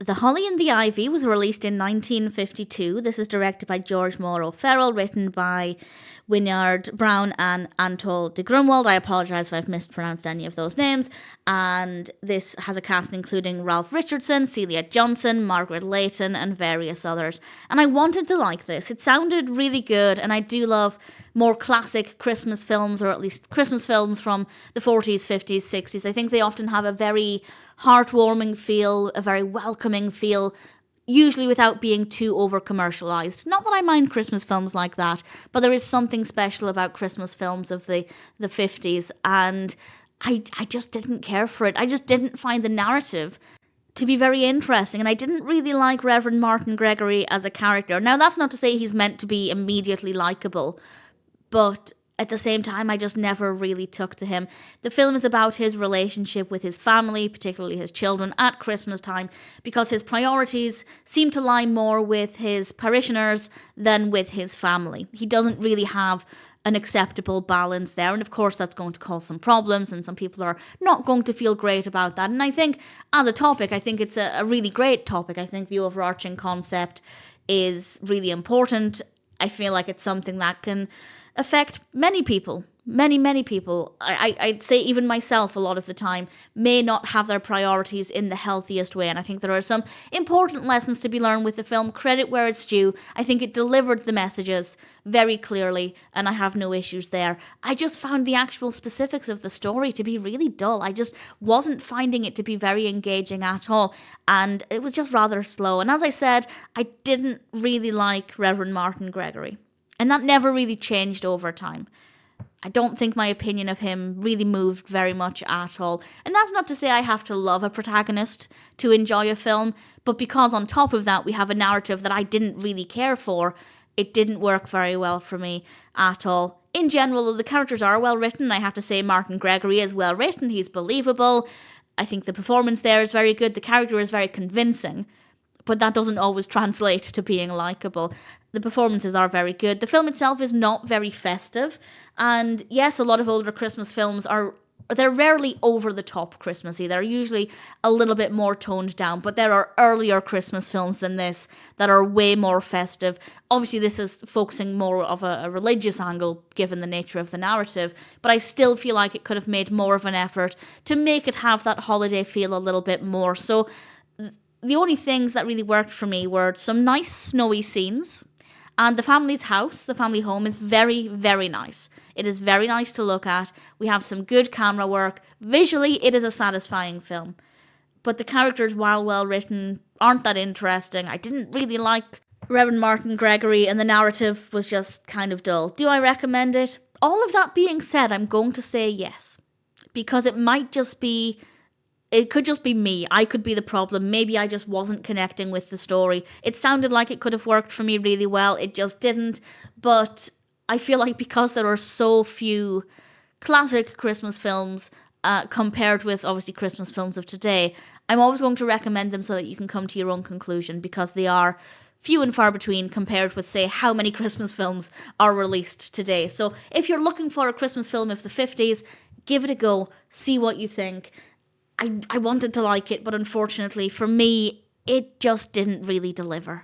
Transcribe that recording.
The Holly and the Ivy was released in 1952. This is directed by George Moore O'Farrell, written by Wynyard, Browne and Anatole de Grunwald. I apologise if I've mispronounced any of those names. And this has a cast including Ralph Richardson, Celia Johnson, Margaret Leighton and various others. And I wanted to like this. It sounded really good, and I do love more classic Christmas films, or at least Christmas films from the 40s, 50s, 60s. I think they often have a very heartwarming feel, a very welcoming feel, usually without being too over-commercialised. Not that I mind Christmas films like that, but there is something special about Christmas films of the 50s, and I just didn't care for it. I just didn't find the narrative to be very interesting, and I didn't really like Reverend Martin Gregory as a character. Now, that's not to say he's meant to be immediately likeable, but at the same time, I just never really took to him. The film is about his relationship with his family, particularly his children, at Christmas time, because his priorities seem to lie more with his parishioners than with his family. He doesn't really have an acceptable balance there, and of course that's going to cause some problems, and some people are not going to feel great about that. And I think, as a topic, I think it's a really great topic. I think the overarching concept is really important. I feel like it's something that can affect many people. Many people. I'd say even myself a lot of the time may not have their priorities in the healthiest way, and I think there are some important lessons to be learned with the film. Credit where it's due. I think it delivered the messages very clearly, and I have no issues there. I just found the actual specifics of the story to be really dull. I just wasn't finding it to be very engaging at all, and it was just rather slow. And as I said, I didn't really like Reverend Martin Gregory, and that never really changed over time. I don't think my opinion of him really moved very much at all. And that's not to say I have to love a protagonist to enjoy a film, but because on top of that we have a narrative that I didn't really care for, it didn't work very well for me at all. In general, the characters are well written. I have to say Martin Gregory is well written. He's believable. I think the performance there is very good. The character is very convincing. But that doesn't always translate to being likeable. The performances are very good. The film itself is not very festive. And yes, a lot of older Christmas films they're rarely over the top Christmassy. They're usually a little bit more toned down. But there are earlier Christmas films than this that are way more festive. Obviously, this is focusing more of a religious angle, given the nature of the narrative. But I still feel like it could have made more of an effort to make it have that holiday feel a little bit more. So the only things that really worked for me were some nice snowy scenes, and the family's house, the family home, is very, very nice. It is very nice to look at. We have some good camera work. Visually, it is a satisfying film. But the characters, while well written, aren't that interesting. I didn't really like Reverend Martin Gregory, and the narrative was just kind of dull. Do I recommend it? All of that being said, I'm going to say yes. Because it could just be me. I could be the problem. Maybe I just wasn't connecting with the story. It sounded like it could have worked for me really well. It just didn't. But I feel like because there are so few classic Christmas films compared with, obviously, Christmas films of today, I'm always going to recommend them so that you can come to your own conclusion, because they are few and far between compared with, say, how many Christmas films are released today. So if you're looking for a Christmas film of the 50s, give it a go. See what you think. I wanted to like it, but unfortunately for me, it just didn't really deliver.